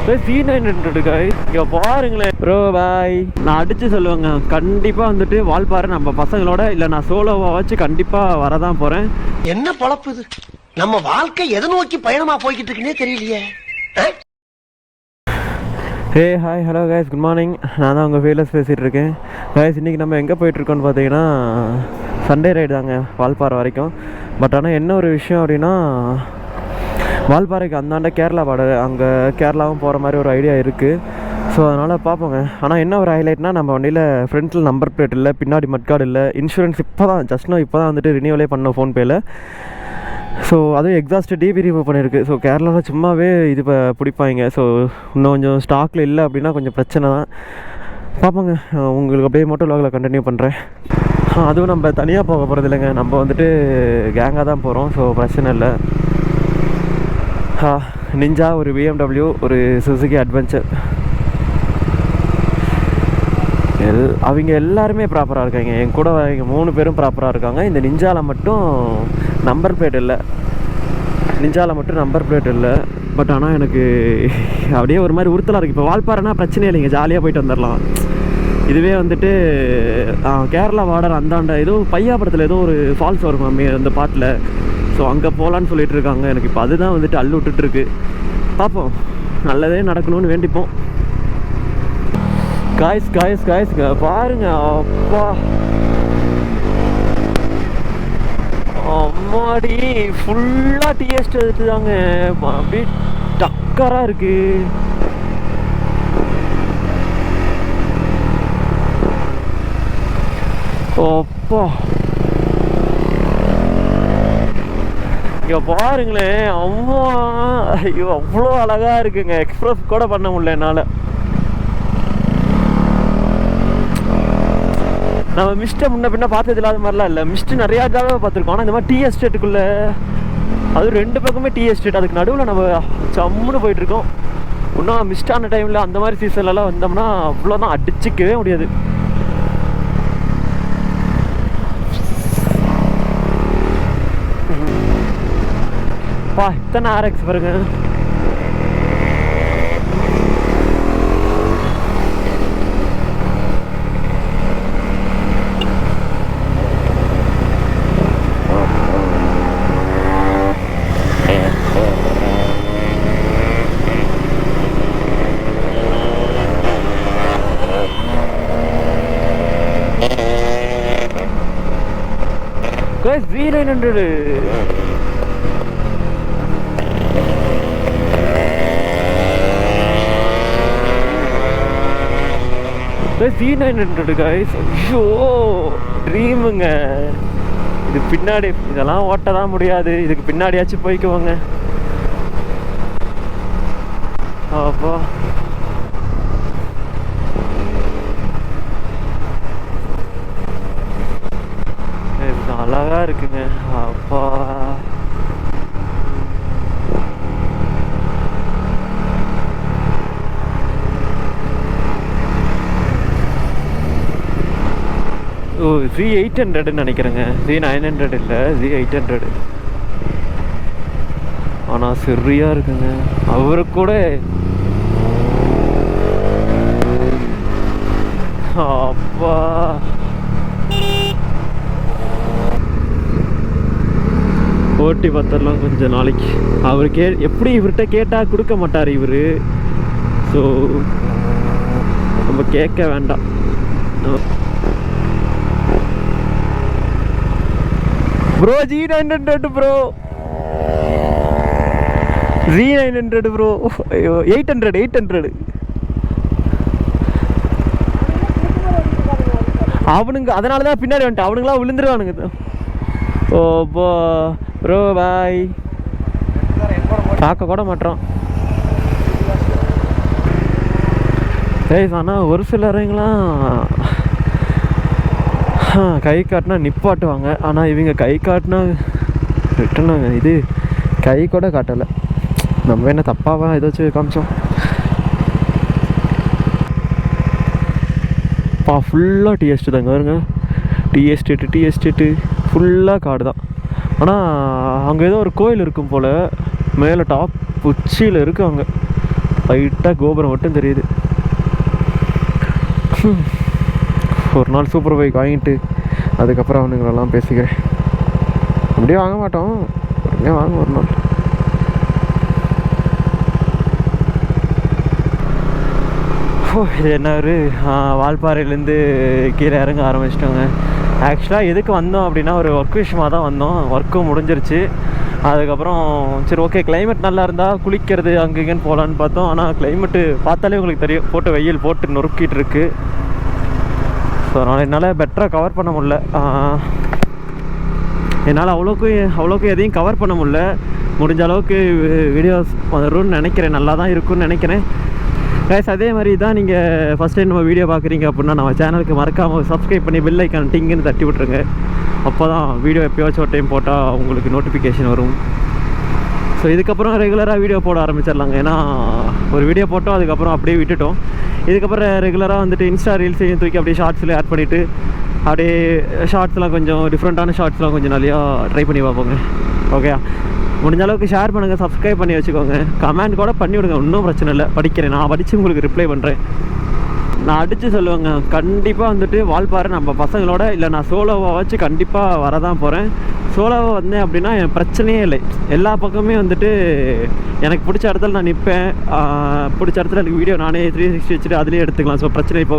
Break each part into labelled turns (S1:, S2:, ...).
S1: C900 guys. இங்கே பாருங்களேன் bro bye. நான் அடித்து சொல்லுவேங்க, கண்டிப்பாக வந்துட்டு வால்பாறை நம்ம பசங்களோட இல்லை நான் சோலோவாக வச்சு கண்டிப்பாக வரதான் போகிறேன்.
S2: என்ன பொழப்பு இது? நம்ம வாழ்க்கை எதை நோக்கி பயணமாக போய்கிட்டு இருக்குன்னே தெரியலையே.
S1: Hey hi hello guys, good morning. நான் தான் உங்கள் ஃபீலர்ஸ் பேசிகிட்டு இருக்கேன். கைஸ் இன்றைக்கி நம்ம எங்கே போயிட்டுருக்கோன்னு பார்த்தீங்கன்னா சண்டே ரைடு தாங்க வால்பாறை வரைக்கும். பட் ஆனால் என்ன ஒரு விஷயம் அப்படின்னா, வால்பாறைக்கு அந்தாண்ட கேரளா பார்டர், அங்கே கேரளாவும் போகிற மாதிரி ஒரு ஐடியா இருக்குது. ஸோ அதனால் பார்ப்போங்க. ஆனால் என்ன ஒரு ஹைலைட்னால், நம்ம வண்டியில் ஃப்ரண்ட்டில் நம்பர் பிளேட் இல்லை, பின்னாடி மட்கார்டு இல்லை, இன்சூரன்ஸ் இப்போ தான் இப்போ தான் வந்துட்டு ரினியூவலே பண்ணோம் ஃபோன்பேயில். ஸோ அதுவும் எக்ஸாஸ்ட்டு டிபி ரிமூவ் பண்ணியிருக்கு. ஸோ கேரளாவில் சும்மாவே இது இப்போ பிடிப்பாங்க. ஸோ இன்னும் கொஞ்சம் ஸ்டாக்கில் இல்லை அப்படின்னா கொஞ்சம் பிரச்சனை தான். பார்ப்போங்க, உங்களுக்கு அப்படியே மோட்டோ விலாகில் கண்டினியூ பண்ணுறேன். அதுவும் நம்ம தனியாக போக போகிறது இல்லைங்க, நம்ம வந்துட்டு கேங்காக தான் போகிறோம். ஸோ பிரச்சனை இல்லை. நிஞ்சா, ஒரு BMW, ஒரு சுசுகி அட்வென்ச்சர், அவங்க எல்லாருமே ப்ராப்பராக இருக்காங்க. என் கூட இங்கே 3 பேரும் ப்ராப்பராக இருக்காங்க. இந்த நிஞ்சாவில் மட்டும் நம்பர் பிளேட் இல்லை, நிஞ்சாவில் மட்டும் நம்பர் பிளேட் இல்லை. பட் ஆனால் எனக்கு அப்படியே ஒரு மாதிரி உறுத்தலாக இருக்குது. இப்போ வால்பாறைனா பிரச்சனை இல்லைங்க, ஜாலியாக போயிட்டு வந்துடலாம். இதுவே வந்துட்டு கேரளா பார்டர் அந்தாண்ட ஏதோ பையா படத்தில் ஏதோ ஒரு ஃபால்ஸ் வரும் அந்த பாட்டில். ஸோ அங்கே போகலான்னு சொல்லிட்டு இருக்காங்க. எனக்கு இப்போ அதுதான் வந்துட்டு அள்ளு விட்டுட்டுருக்கு. பார்ப்போம், நல்லதே நடக்கணும்னு வேண்டிப்போம். காய்ஸ் காய்ஸ் காய்ஸ்ங்க பாருங்க, அப்பா அம்மாடி ஃபுல்லாக டிஎஸ்ட் எடுத்து தாங்க, அப்படியே டக்கராக இருக்கு. அப்பா இங்கே பாருங்களேன், அம்மா ஐயோ அவ்வளோ அழகாக இருக்குங்க. எக்ஸ்பிரஸ் கூட பண்ண முடியல என்னால். நம்ம மிஸ்ட்டை முன்ன பின்ன பார்த்தது இல்லாத மாதிரிலாம் இல்லை, மிஸ்ட்டு நிறையா தடவை பார்த்துருக்கோம். ஆனால் இந்த மாதிரி டீ எஸ்டேட்டுக்குள்ளே, அது 2 பக்கமே டீ எஸ்டேட், அதுக்கு நடுவில் நம்ம சம்முன்னு போயிட்டுருக்கோம். இன்னும் மிஸ்டான டைமில் அந்த மாதிரி சீசன்லலாம் வந்தோம்னா அவ்வளோதான், அடிச்சிக்கவே முடியாது. பா இத்தனை RX பாருங்க. V900 C900 guys. ஐயோ ட்ரீமுங்க இது. பின்னாடி இதெல்லாம் ஓட்ட தான் முடியாது, இதுக்கு பின்னாடியாச்சும் போய்க்குவாங்க. அப்பா அழகா இருக்குங்க. அப்பா ஓ Z800 நினைக்கிறேங்க, Z900 இல்லை, Z800. ஆனால் சரியா இருக்குங்க. அவரு கூட அப்பா ஓட்டி பார்த்துடலாம் கொஞ்சம் நாளைக்கு. அவர் எப்படி இவர்கிட்ட கேட்டால் கொடுக்க மாட்டார் இவர். ஸோ நம்ம கேட்க வேண்டாம். Bro Z900 bro, Z900 bro. ஐயோ 800 அவனுங்க, அதனால தான் பின்னாடி வந்துட்டு அவனுங்களாம் விழுந்துருவானுங்க. ஓ ப்ரோ பாய், பார்க்க கூட மாட்டோம். சரி, ஆனால் ஒரு சிலருங்களாம் கை காட்டினா நிப்பாட்டுவாங்க. ஆனால் இவங்க கை காட்டினா ரிட்டனாங்க. இது கை கூட காட்டலை. நம்ம என்ன தப்பாவா ஏதாச்சும் காமிச்சோம்? ஃபுல்லாக டீ எஸ்டேட் தாங்க வருங்க. டீ எஸ்டேட்டு ஃபுல்லாக காடு தான். ஆனால் அங்கே ஏதோ ஒரு கோயில் இருக்கும் போல், மேலே டாப் உச்சியில் இருக்குது. அங்கே லைட்டாக கோபுரம் மட்டும் தெரியுது. ஒரு நாள் சூப்பர் பைக் வாங்கிட்டு அதுக்கப்புறம் அவனுங்களெல்லாம் பேசிக்கிறேன். அப்படியே வாங்க மாட்டோம், உடனே வாங்க ஒரு நாள். இது என்ன ஒரு வால்பாறையிலேருந்து கீழே இறங்க ஆரம்பிச்சிட்டோங்க. ஆக்சுவலாக எதுக்கு வந்தோம் அப்படின்னா ஒரு ஒர்க் விஷயமாக தான் வந்தோம். ஒர்க்கும் முடிஞ்சிருச்சு. அதுக்கப்புறம் சரி ஓகே கிளைமேட் நல்லா இருந்தால் குளிக்கிறது அங்கே இங்கேன்னு போகலான்னு பார்த்தோம். ஆனால் கிளைமேட்டு பார்த்தாலே உங்களுக்கு தெரியும், போட்டு வெயில் போட்டு நொறுக்கிட்டு இருக்கு. ஸோ அதனால் என்னால் பெட்டராக கவர் பண்ண முடில. என்னால் அவ்வளோக்கு எதையும் கவர் பண்ண முடில. முடிஞ்ச அளவுக்கு வீடியோஸ் வரும்னு நினைக்கிறேன், நல்லா தான் இருக்குன்னு நினைக்கிறேன். கைஸ் அதே மாதிரி தான் நீங்கள் ஃபஸ்ட் டைம் நம்ம வீடியோ பார்க்குறீங்க அப்படின்னா நம்ம சேனலுக்கு மறக்காமல் சப்ஸ்கிரைப் பண்ணி பெல் ஐக்கான் டிங்குன்னு தட்டி விட்ருங்க. அப்போ தான் வீடியோ எப்போயாச்சும் ஒரு டைம் போட்டால் உங்களுக்கு நோட்டிஃபிகேஷன் வரும். ஸோ இதுக்கப்புறம் ரெகுலராக வீடியோ போட ஆரம்பிச்சிடலாங்க. ஏன்னா ஒரு வீடியோ போட்டோம், அதுக்கப்புறம் அப்படியே விட்டுட்டோம். இதுக்கப்புறம் ரெகுலராக வந்துட்டு இன்ஸ்டா ரீல்ஸையும் தூக்கி அப்படியே ஷார்ட்ஸில் ஆட் பண்ணிவிட்டு அப்படியே ஷார்ட்ஸ்லாம் கொஞ்சம் டிஃப்ரெண்ட்டான ஷார்ட்ஸ்லாம் கொஞ்சம் நிறையா ட்ரை பண்ணி பார்ப்போங்க. ஓகே, முடிஞ்ச அளவுக்கு ஷேர் பண்ணுங்கள், சப்ஸ்கிரைப் பண்ணி வச்சுக்கோங்க, கமெண்ட் கூட பண்ணி விடுங்க, ஒன்றும் பிரச்சனை இல்லை. படிக்கிறேன், நான் படித்து உங்களுக்கு ரிப்ளை பண்ணுறேன். நான் அடித்து சொல்லுவேங்க, கண்டிப்பாக வந்துட்டு வால்பாறை நம்ம பசங்களோட இல்லை நான் சோலோவாக வச்சு கண்டிப்பாக வரதான் போகிறேன். சோலோவாக வந்தேன் அப்படின்னா என் பிரச்சனையே இல்லை. எல்லா பக்கமே வந்துட்டு எனக்கு பிடிச்ச இடத்துல நான் நிற்பேன். பிடிச்ச இடத்துல எனக்கு வீடியோ நானே 360 வச்சுட்டு அதுலேயே எடுத்துக்கலாம். ஸோ பிரச்சனை இப்போ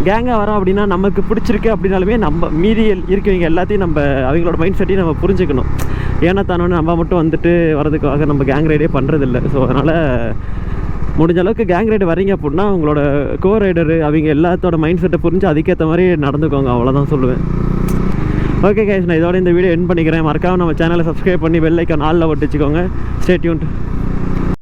S1: கேங்காக வரோம் அப்படின்னா நமக்கு பிடிச்சிருக்கு அப்படின்னாலுமே நம்ம மீதி இருக்கவங்க எல்லாத்தையும் நம்ம அவங்களோட மைண்ட் செட்டையும் நம்ம புரிஞ்சுக்கணும். ஏன்னா தானே நம்ம மட்டும் வந்துட்டு வரதுக்காக நம்ம கேங் ரைடே பண்ணுறதில்ல. ஸோ அதனால் முடிஞ்ச அளவுக்கு கேங் ரைடு வரீங்க அப்படின்னா உங்களோட கோ ரைடரு அவங்க எல்லாத்தோட மைண்ட் செட்டை புரிஞ்சு அதுக்கேற்ற மாதிரி நடந்துக்கோங்க, அவ்வளோதான் சொல்லுவேன். ஓகே கைஸ், நான் இதோட இந்த வீடியோ எண்ட் பண்ணிக்கிறேன். மறக்காம நம்ம சேனலை சப்ஸ்கிரைப் பண்ணி பெல் ஐக்கான் ஆல்ல ஒட்டிச்சுக்கோங்க. Stay tuned.